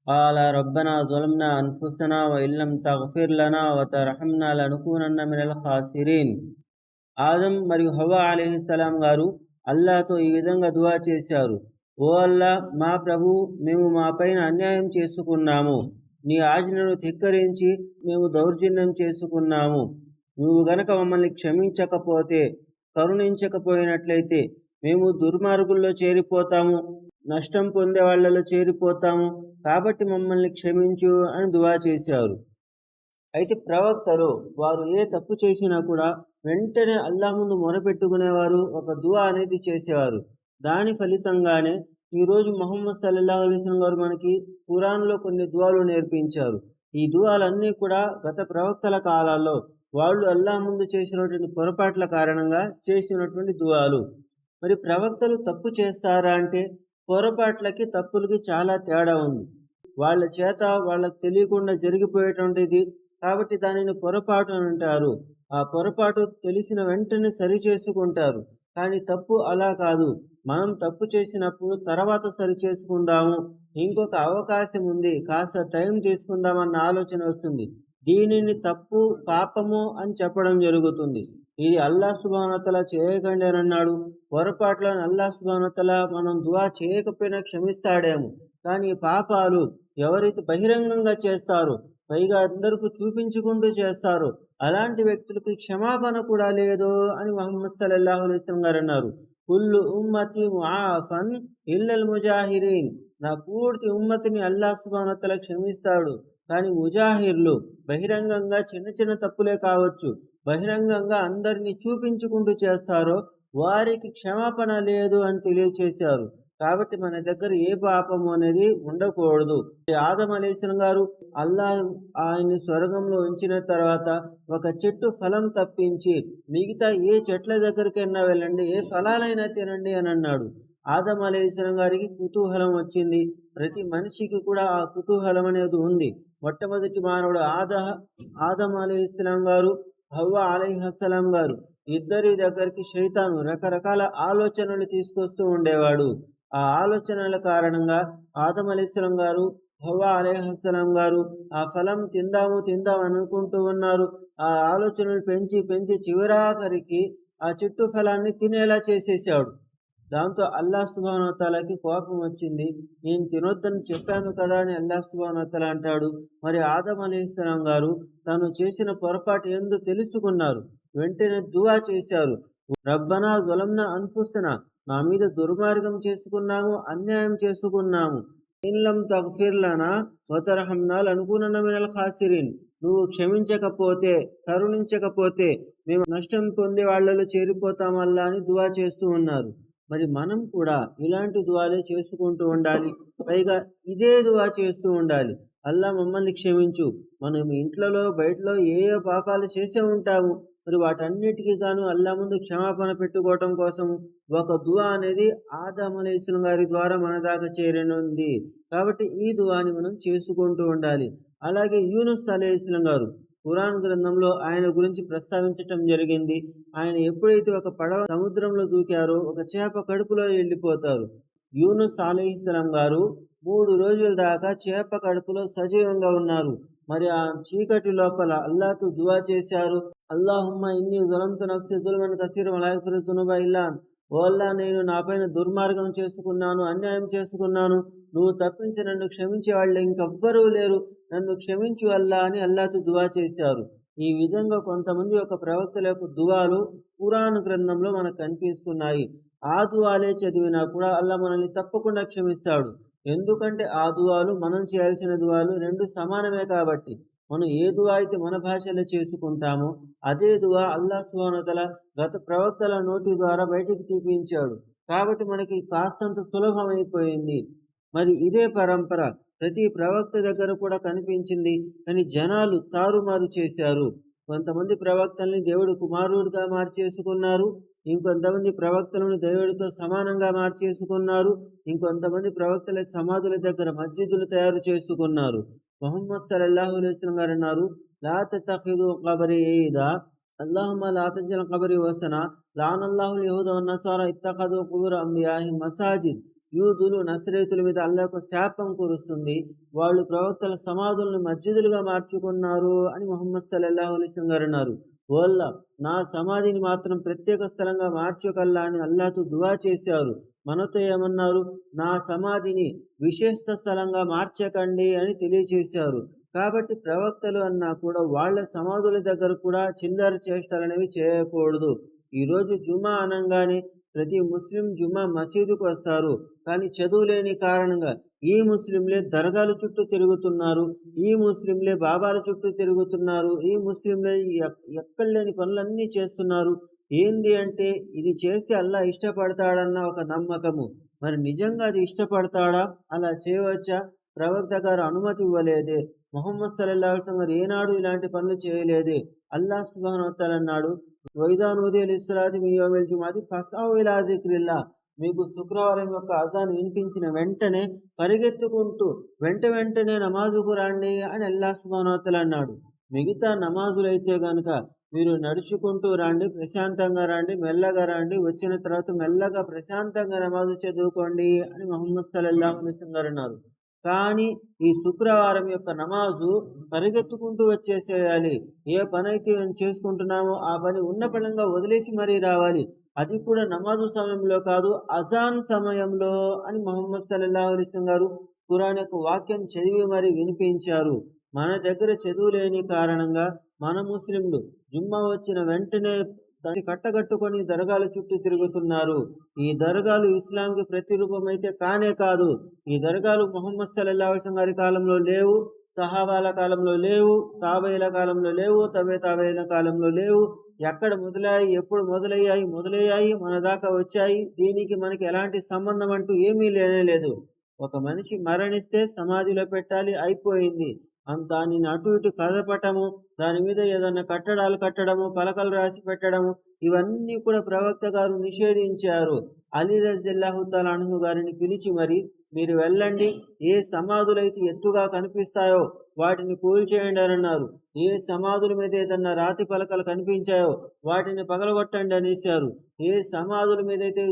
قال ربنا ظلمنا أنفسنا وإن لم تغفر لنا وترحمنا لنكونن من الخاسرين. ఆదం మరియు హవ్వ అలైహిస్సలాం గారు అల్లాహ్తో ఈ విధంగా దువా చేశారు. ఓ అల్లా, మా ప్రభు, మేము మా పైన అన్యాయం చేసుకున్నాము. నీ ఆజ్ఞను ధిక్కరించి మేము దౌర్జన్యం చేసుకున్నాము. నువ్వు గనక మమ్మల్ని క్షమించకపోతే, కరుణించకపోయినట్లయితే మేము దుర్మార్గుల్లో చేరిపోతాము, నష్టం పొందే వాళ్ళలో చేరిపోతాము. కాబట్టి మమ్మల్ని క్షమించు అని దువా చేశారు. అయితే ప్రవక్తలు వారు ఏ తప్పు చేసినా కూడా వెంటనే అల్లాహ్ ముందు మొరపెట్టుకునేవారు, ఒక దువా అనేది చేసేవారు. దాని ఫలితంగానే ఈరోజు ముహమ్మద్ సల్లల్లాహు అలైహి వసల్లం గారు మనకి ఖురాన్లో కొన్ని దువాలు నేర్పించారు. ఈ దువాలన్నీ కూడా గత ప్రవక్తల కాలాల్లో వాళ్ళు అల్లాహ్ ముందు చేసినటువంటి పొరపాట్ల కారణంగా చేసినటువంటి దువాలు. మరి ప్రవక్తలు తప్పు చేస్తారా అంటే పొరపాట్లకి తప్పులకి చాలా తేడా ఉంది. వాళ్ళ చేత వాళ్ళకి తెలియకుండా జరిగిపోయేటువంటిది కాబట్టి దానిని పొరపాటు అని అంటారు. ఆ పొరపాటు తెలిసిన వెంటనే సరి చేసుకుంటారు. కానీ తప్పు అలా కాదు. మనం తప్పు చేసినప్పుడు తర్వాత సరి చేసుకుందాము, ఇంకొక అవకాశం ఉంది, కాస్త టైం తీసుకుందామన్న ఆలోచన వస్తుంది. దీనిని తప్పు, పాపము అని చెప్పడం జరుగుతుంది. ఇది అల్లాహ్ సుబ్హానహు వ తఆలా చేయకండి అని అన్నాడు. పొరపాట్లను అల్లాహ్ సుబ్హానహు వ తఆలా మనం దువా చేయకపోయినా క్షమిస్తాడేమో. కానీ పాపాలు ఎవరైతే బహిరంగంగా చేస్తారో, పైగా అందరికీ చూపించుకుంటూ చేస్తారు, అలాంటి వ్యక్తులకి క్షమాపణ కూడా లేదు అని ముహమ్మద్ సల్లల్లాహు అలైహి వసల్లం గారు అన్నారు. కుల్లు ఉమ్మతి ముఆఫన్ ఇల్లల్ ముజాహిరీన్. నా పూర్తి ఉమ్మతిని అల్లాహ్ సుబ్హానహు వ తఆలా క్షమిస్తాడు. కానీ ముజాహిర్లు బహిరంగంగా చిన్న చిన్న తప్పులే కావచ్చు, బహిరంగంగా అందరినీ చూపించుకుంటూ చేస్తారో వారికి క్షమాపణ లేదు అని తెలియచేశారు. కాబట్టి మన దగ్గర ఏ పాపము అనేది ఉండకూడదు. ఆదం అలైహిస్సలాం గారు అల్లాహ్ ఆయన్ని స్వర్గంలో ఉంచిన తర్వాత ఒక చెట్టు ఫలం తప్పించి మిగతా ఏ చెట్ల దగ్గరికైనా వెళ్ళండి, ఏ ఫలాలైనా తినండి అని అన్నాడు. ఆదం అలైహిస్సలాం గారికి కుతూహలం వచ్చింది. ప్రతి మనిషికి కూడా ఆ కుతూహలం అనేది ఉంది. మొట్టమొదటి మానవుడు ఆదం అలైహిస్సలాం గారు, హవ్వ అలైహిస్సలాం గారు ఇద్దరి దగ్గరికి శైతాను రకరకాల ఆలోచనలు తీసుకొస్తూ ఉండేవాడు. ఆ ఆలోచనల కారణంగా ఆదం అలైహిస్సలాం గారు, హవ్వ అలైహిస్సలాం గారు ఆ ఫలం తిందాం అనుకుంటూ ఉన్నారు. ఆ ఆలోచనలు పెంచి పెంచి చివరాఖరికి ఆ చెట్టు ఫలాన్ని తినేలా చేసేసాడు. దాంతో అల్లాహ్ సుబ్హానహు వ తఆలాకి కోపం వచ్చింది. నేను తినొద్దని చెప్పాను కదా అని అల్లాహ్ సుబ్హానహు వ తఆలా అంటాడు. మరి ఆదం అలైహిస్సలాం గారు తాను చేసిన పొరపాటు ఏందో తెలుసుకున్నారు. వెంటనే దువా చేశారు. రబ్బనా జలమ్నా అన్ఫుసనా, నా మీద దుర్మార్గం చేసుకున్నాము, అన్యాయం చేసుకున్నాము. ఇన్లం తగ్ఫిర్ లనా వతర్హమ్నా లనకూనన్న మినల్ ఖాసిరీన్. నువ్వు క్షమించకపోతే, కరుణించకపోతే మేము నష్టం పొందే వాళ్ళలో చేరిపోతాం అల్లా అని దువా చేస్తూ ఉన్నారు. మరి మనం కూడా ఇలాంటి దువాలే చేసుకుంటూ ఉండాలి. పైగా ఇదే దువా చేస్తూ ఉండాలి. అల్లా మమ్మల్ని క్షమించు. మనం ఇంట్లలో బయటలో ఏ ఏ పాపాలు చేసే ఉంటాము. మరి వాటన్నిటికీ గాను అల్లా ముందు క్షమాపణ పెట్టుకోవటం కోసం ఒక దువా అనేది ఆదం అలైహిస్సలాం గారి ద్వారా మన దాకా చేరనుంది. కాబట్టి ఈ దువాని మనం చేసుకుంటూ ఉండాలి. అలాగే యూనుస్ అలైహిస్సలాం గారు ఖురాన్ గ్రంథంలో ఆయన గురించి ప్రస్తావించటం జరిగింది. ఆయన ఎప్పుడైతే ఒక పడవ సముద్రంలో దూకారో ఒక చేప కడుపులో వెళ్ళిపోతారు. యూనుస్ అలైహిస్సలాం గారు 3 రోజుల దాకా చేప కడుపులో సజీవంగా ఉన్నారు. మరి ఆ చీకటి లోపల అల్లాహ్తో దువా చేశారు. అల్లాహుమ్మా ఇన్నీ జలమ్తు నఫ్సీ జుల్మన్ కసీరన్ వలా యగ్ఫిరు దునూబ ఇల్లా అంత్. ఓ అల్లా, నేను నాపైన దుర్మార్గం చేసుకున్నాను, అన్యాయం చేసుకున్నాను. నువ్వు తప్పించి నన్ను క్షమించే వాళ్ళు ఇంకెవ్వరూ లేరు. నన్ను క్షమించు అల్లా అని అల్లాహ్తో దువా చేశారు. ఈ విధంగా కొంతమంది ఒక ప్రవక్తల యొక్క దువాలు ఖురాన్ గ్రంథంలో మనకు కనిపిస్తున్నాయి. ఆ దువాలే చదివినా కూడా అల్లా మనల్ని తప్పకుండా క్షమిస్తాడు. ఎందుకంటే ఆ దువాలు మనం చేయాల్సిన దువాలు రెండు సమానమే కాబట్టి. మనం ఏ దువా అయితే మన భాషలో చేసుకుంటామో అదే దువా అల్లాహ్ సుబ్హానహు వ తఆలా గత ప్రవక్తల నోటి ద్వారా బయటికి తీపించాడు. కాబట్టి మనకి కాస్తంత సులభమైపోయింది. మరి ఇదే పరంపర ప్రతి ప్రవక్త దగ్గర కూడా కనిపించింది. కానీ జనాలు తారుమారు చేశారు. కొంతమంది ప్రవక్తల్ని దేవుడు కుమారుడిగా మార్చేసుకున్నారు. ఇంకొంతమంది ప్రవక్తలను దేవుడితో సమానంగా మార్చేసుకున్నారు. ఇంకొంతమంది ప్రవక్తల సమాధుల దగ్గర మస్జిదులు తయారు చేసుకున్నారు. ముహమ్మద్ సల్లల్లాహు అలైహి వసల్లం గారు అన్నారు, లా తతఖిదు ఖబరి ఈదా, అల్లాహుమ్మా లా తజ్అల్ ఖబరి వసనా, లానల్లాహుల్ యహూద వన్ నసారా ఇత్తఖదు ఖుబూర అంబియాహిమ్ మసాజిద్. యూదులు నసరేతుల మీద అల్లాహ్ యొక్క శాపం కురుస్తుంది. వాళ్ళు ప్రవక్తల సమాధులను మస్జిదులుగా మార్చుకున్నారు అని ముహమ్మద్ సల్లల్లాహు అలైహి వసల్లం గారు అన్నారు. ఓ అల్లాహ్, నా సమాధిని మాత్రం ప్రత్యేక స్థలంగా మార్చకల్లా అని అల్లాహ్తో దువా చేశారు. మనతో ఏమన్నారు? నా సమాధిని విశేష స్థలంగా మార్చకండి అని తెలియచేశారు. కాబట్టి ప్రవక్తలు అన్నా కూడా వాళ్ళ సమాధుల దగ్గర కూడా చిల్లర చేష్టలనేవి చేయకూడదు. ఈరోజు జుమా అనంగానే ప్రతి ముస్లిం జుమా మసీదుకు వస్తారు. కానీ చదువు లేని కారణంగా ఈ ముస్లింలే దర్గాల చుట్టూ తిరుగుతున్నారు. ఈ ముస్లింలే బాబాల చుట్టూ తిరుగుతున్నారు. ఈ ముస్లింలే ఎక్కడ లేని పనులన్నీ చేస్తున్నారు. ఏంది అంటే ఇది చేస్తే అల్లాహ్ ఇష్టపడతాడన్న ఒక నమ్మకము. మరి నిజంగా అది ఇష్టపడతాడా? అలా చేయవచ్చా? ప్రవక్త గారు అనుమతి ఇవ్వలేదే. ముహమ్మద్ సల్లల్లాహు అలైహి వసల్లం గారు ఏనాడు ఇలాంటి పనులు చేయలేదే. అల్లాహ్ సుబ్హానహు వ తఆలా అన్నాడు, వైదా నూదియ లిస్సలాతి మిన్ యౌమిల్ జుముఅతి ఫస్అవ్ ఇలా జిక్రిల్లాహ్. మీకు శుక్రవారం యొక్క అజాన్ వినిపించిన వెంటనే పరిగెత్తుకుంటూ వెంటనే నమాజుకు రండి అని అల్లాహ్ సుబ్హానహు వ తఆలా అన్నాడు. మిగతా నమాజులైతే గనుక మీరు నడుచుకుంటూ రండి, ప్రశాంతంగా రండి, మెల్లగా రండి, వచ్చిన తర్వాత మెల్లగా ప్రశాంతంగా నమాజు చదువుకోండి అని ముహమ్మద్ సల్లల్లాహు అలైహి వసల్లం గారు అన్నారు. కానీ ఈ శుక్రవారం యొక్క నమాజు పరిగెత్తుకుంటూ వచ్చేసేయాలి. ఏ పని అయితే మేము చేసుకుంటున్నామో ఆ పని ఉన్న పళంగా వదిలేసి మరీ రావాలి. అది కూడా నమాజు సమయంలో కాదు, అజాన్ సమయంలో అని ముహమ్మద్ సల్లల్లాహు అలైహి వసల్లం గారు ఖురాన్ యొక్క వాక్యం చదివి మరి వినిపించారు. మన దగ్గర చదువు లేని కారణంగా మన ముస్లింలు జుమ్మా వచ్చిన వెంటనే దాన్ని కట్టగట్టుకొని దర్గాల చుట్టూ తిరుగుతున్నారు. ఈ దర్గాలు ఇస్లాంకి ప్రతిరూపం అయితే కానే కాదు. ఈ దర్గాలు ముహమ్మద్ సల్లల్లాహు అలైహి వసల్లం గారి కాలంలో లేవు, సహాబాల కాలంలో లేవు, తాబేల కాలంలో లేవు, తాబేల కాలంలో లేవు. ఎక్కడ మొదలయ్యాయి, ఎప్పుడు మొదలయ్యాయి, మన దాకా వచ్చాయి. దీనికి మనకి ఎలాంటి సంబంధం అంటూ ఏమీ లేనేలేదు. ఒక మనిషి మరణిస్తే సమాధిలో పెట్టాలి, అయిపోయింది. దానిని అటు ఇటు కదపటము, దాని మీద ఏదన్నా కట్టడాలు కట్టడము, పలకలు రాసి పెట్టడము, ఇవన్నీ కూడా ప్రవక్త గారు నిషేధించారు. అలీ రజియల్లాహు తఆలా అన్హు గారిని పిలిచి మరి మీరు వెళ్ళండి, ఏ సమాధులైతే ఎత్తుగా కనిపిస్తాయో వాటిని కూల్చేయండి అని అన్నారు. ఏ సమాధుల మీద ఏదన్నా రాతి పలకలు కనిపించాయో వాటిని పగలగొట్టండి అనేశారు. ఏ సమాధుల మీద అయితే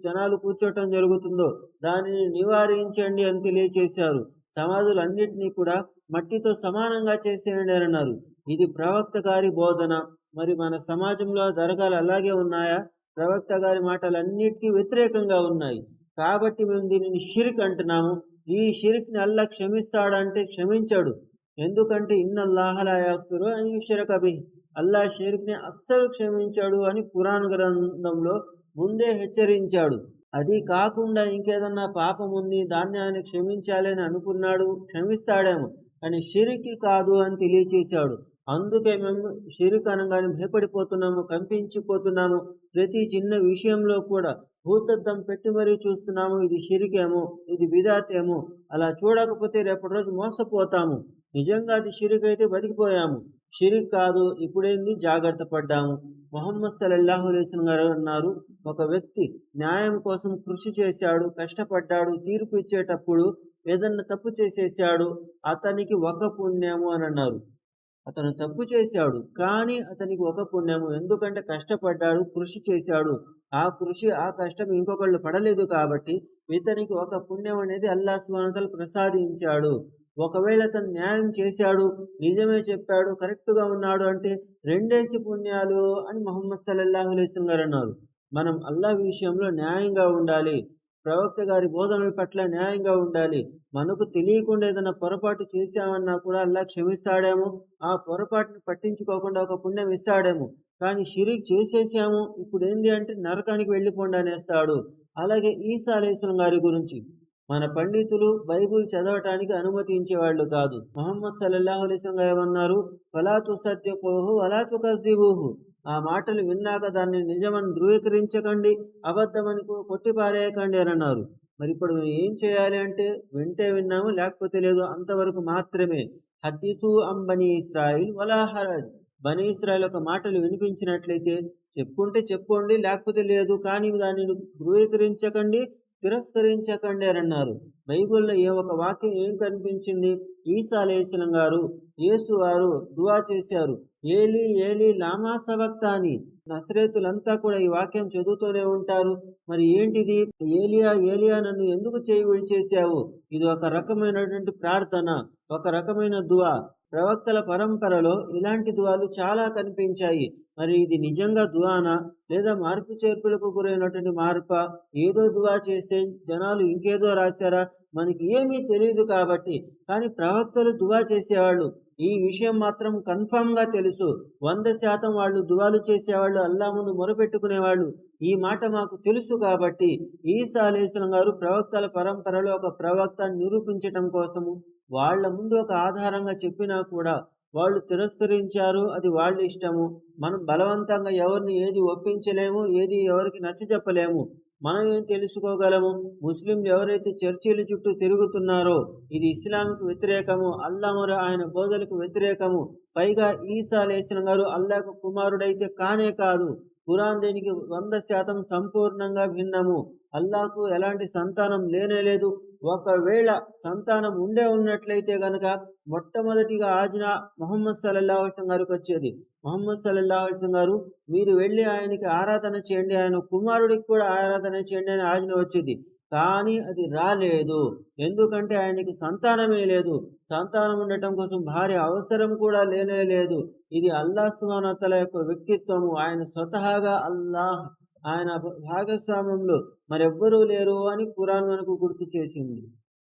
జనాలు కూర్చోటం జరుగుతుందో దానిని నివారించండి అని తెలియచేశారు. సమాధులన్నిటినీ కూడా మట్టితో సమానంగా చేసేయండి అని అన్నారు. ఇది ప్రవక్త గారి బోధన. మరి మన సమాజంలో దర్గాలు అలాగే ఉన్నాయా? ప్రవక్త గారి మాటలన్నిటికీ వ్యతిరేకంగా ఉన్నాయి. కాబట్టి మేము దీనిని షిర్క్ అంటున్నాము. ఈ షిర్క్ని అల్లాహ్ క్షమిస్తాడంటే క్షమించాడు. ఎందుకంటే ఇన్నల్లాహ లా యగ్ఫిరు అన్ యుష్రక బిహి, అల్లాహ్ షిర్క్ని అస్సలు క్షమించాడు అని ఖురాన్ గ్రంథంలో ముందే హెచ్చరించాడు. అది కాకుండా ఇంకేదన్నా పాపం ఉంది, దాన్ని ఆయన క్షమించాలి అని అనుకున్నాడు, క్షమిస్తాడేమో, కానీ షిర్క్ కాదు అని తెలియచేశాడు. అందుకే మేము షిర్క్ అనగానే భయపడిపోతున్నాము, కంపించిపోతున్నాము. ప్రతి చిన్న విషయంలో కూడా భూతద్దం పెట్టి మరీ చూస్తున్నాము. ఇది షిర్క్ ఏమో, ఇది బిదాత్ ఏమో. అలా చూడకపోతే రేపటి రోజు మోసపోతాము. నిజంగా అది షిర్క్ అయితే బతికిపోయాము. షిర్క్ కాదు, ఇప్పుడేంది జాగ్రత్త పడ్డాము. ముహమ్మద్ సల్లల్లాహు అలైహి వసల్లం గారు అన్నారు, ఒక వ్యక్తి న్యాయం కోసం కృషి చేశాడు, కష్టపడ్డాడు, తీర్పు ఇచ్చేటప్పుడు ఏదన్నా తప్పు చేసేసాడు, అతనికి ఒక పుణ్యము అని అన్నారు. అతను తప్పు చేశాడు, కానీ అతనికి ఒక పుణ్యము. ఎందుకంటే కష్టపడ్డాడు, కృషి చేశాడు. ఆ కృషి, ఆ కష్టం ఇంకొకళ్ళు పడలేదు కాబట్టి ఇతనికి ఒక పుణ్యం అనేది అల్లాహ్ సుబ్హానహు వ తఆలా ప్రసాదించాడు. ఒకవేళ అతను న్యాయం చేశాడు, నిజమే చెప్పాడు, కరెక్ట్గా ఉన్నాడు అంటే రెండేసి పుణ్యాలు అని ముహమ్మద్ సల్లల్లాహు అలైహి వసల్లం గారు అన్నారు. మనం అల్లాహ్ విషయంలో న్యాయంగా ఉండాలి. ప్రవక్త గారి బోధనల పట్ల న్యాయంగా ఉండాలి. మనకు తెలియకుండా ఏదైనా పొరపాటు చేశామన్నా కూడా అల్లాహ్ క్షమిస్తాడేమో, ఆ పొరపాటుని పట్టించుకోకుండా ఒక పుణ్యం ఇస్తాడేమో. కానీ షిరిక్ చేసేసాము, ఇప్పుడు ఏంది అంటే నరకానికి వెళ్ళిపోండి అనేస్తాడు. అలాగే ఈసా అలైహిస్సలాం గారి గురించి మన పండితులు బైబుల్ చదవటానికి అనుమతించేవాళ్ళు కాదు. ముహమ్మద్ సల్లల్లాహు అలైహి వసల్లం గారు ఏమన్నారు? వలా తుసద్దిఖూహు వలా తుకజ్జిబూహు. ఆ మాటలు విన్నాక దాన్ని నిజమని ధృవీకరించకండి, అబద్ధమని కొట్టిపారేయకండి అని అన్నారు. మరి ఇప్పుడు మేము ఏం చేయాలి అంటే, వింటే విన్నాము, లేకపోతే లేదు, అంతవరకు మాత్రమే. హదీసు బనీ ఇస్రాయిల్ వలా హరజ్. బనీ ఇస్రాయిల్ యొక్క మాటలు వినిపించినట్లయితే చెప్పుకుంటే చెప్పుకోండి, లేకపోతే లేదు, కానీ దానిని ధృవీకరించకండి, తిరస్కరించకండి అని అన్నారు. బైబిల్లో ఏ ఒక వాక్యం ఏం కనిపించింది? ఈసా అలైహిస్సలాం గారు యేసు వారు దువా చేశారు. ఏలీ ఏలీ లామా సబక్తాని. నజరేతులంతా కూడా ఈ వాక్యం చదువుతూనే ఉంటారు. మరి ఏంటిది? ఏలియా ఏలియా నన్ను ఎందుకు చేయి విడిచేశావు? ఇది ఒక రకమైనటువంటి ప్రార్థన, ఒక రకమైన దువా. ప్రవక్తల పరంపరలో ఇలాంటి దువాలు చాలా కనిపించాయి. మరి ఇది నిజంగా దువానా? లేదా మార్పు చేర్పులకు గురైనటువంటి మార్పా? ఏదో దువా చేస్తే జనాలు ఇంకేదో రాశారా? మనకి ఏమీ తెలియదు కాబట్టి. కానీ ప్రవక్తలు దువా చేసేవాళ్ళు. ఈ విషయం మాత్రం కన్ఫర్మ్‌గా తెలుసు. 100% వాళ్ళు దువాలు చేసేవాళ్ళు. అల్లా ముందు మొరపెట్టుకునేవాళ్ళు. ఈ మాట మాకు తెలుసు కాబట్టి ఈసా అలైహిస్సలాం గారు ప్రవక్తల పరంపరలో ఒక ప్రవక్త అని నిరూపించటం కోసము వాళ్ళ ముందు ఒక ఆధారంగా చెప్పినా కూడా వాళ్ళు తిరస్కరించారు. అది వాళ్ళ ఇష్టము. మనం బలవంతంగా ఎవరిని ఏది ఒప్పించలేము. ఏది ఎవరికి నచ్చజెప్పలేము. మనం ఏం తెలుసుకోగలము? ముస్లింలు ఎవరైతే చర్చీల చుట్టూ తిరుగుతున్నారో ఇది ఇస్లాంకు వ్యతిరేకము, అల్లా మరియు ఆయన బోధలకు వ్యతిరేకము. పైగా ఈసా అలైహిస్సలాం గారు అల్లాకు కుమారుడైతే కానే కాదు. ఖురాన్ దీనికి 100% సంపూర్ణంగా భిన్నము. అల్లాకు ఎలాంటి సంతానం లేనే లేదు. ఒకవేళ సంతానం ఉన్నట్లయితే గనక మొట్టమొదటిగా ఆజ్ఞ ముహమ్మద్ సల్లల్లాహు అలైహి వసల్లం గారికి వచ్చేది. ముహమ్మద్ సల్లల్లాహు అలైహి వసల్లం గారు మీరు వెళ్ళి ఆయనకి ఆరాధన చేయండి, ఆయన కుమారుడికి కూడా ఆరాధన చేయండి అని ఆజ్ఞ వచ్చేది. కానీ అది రాలేదు. ఎందుకంటే ఆయనకి సంతానమే లేదు. సంతానం ఉండటం కోసం భార్య అవసరం కూడా లేనే లేదు. ఇది అల్లాహ్ సుబ్హానహు వ తఆలా యొక్క వ్యక్తిత్వము. ఆయన స్వతహాగా అల్లాహ్, ఆయన భాగస్వామ్యంలో మరెవ్వరూ లేరు అని ఖురాన్ మనకు గుర్తు చేసింది.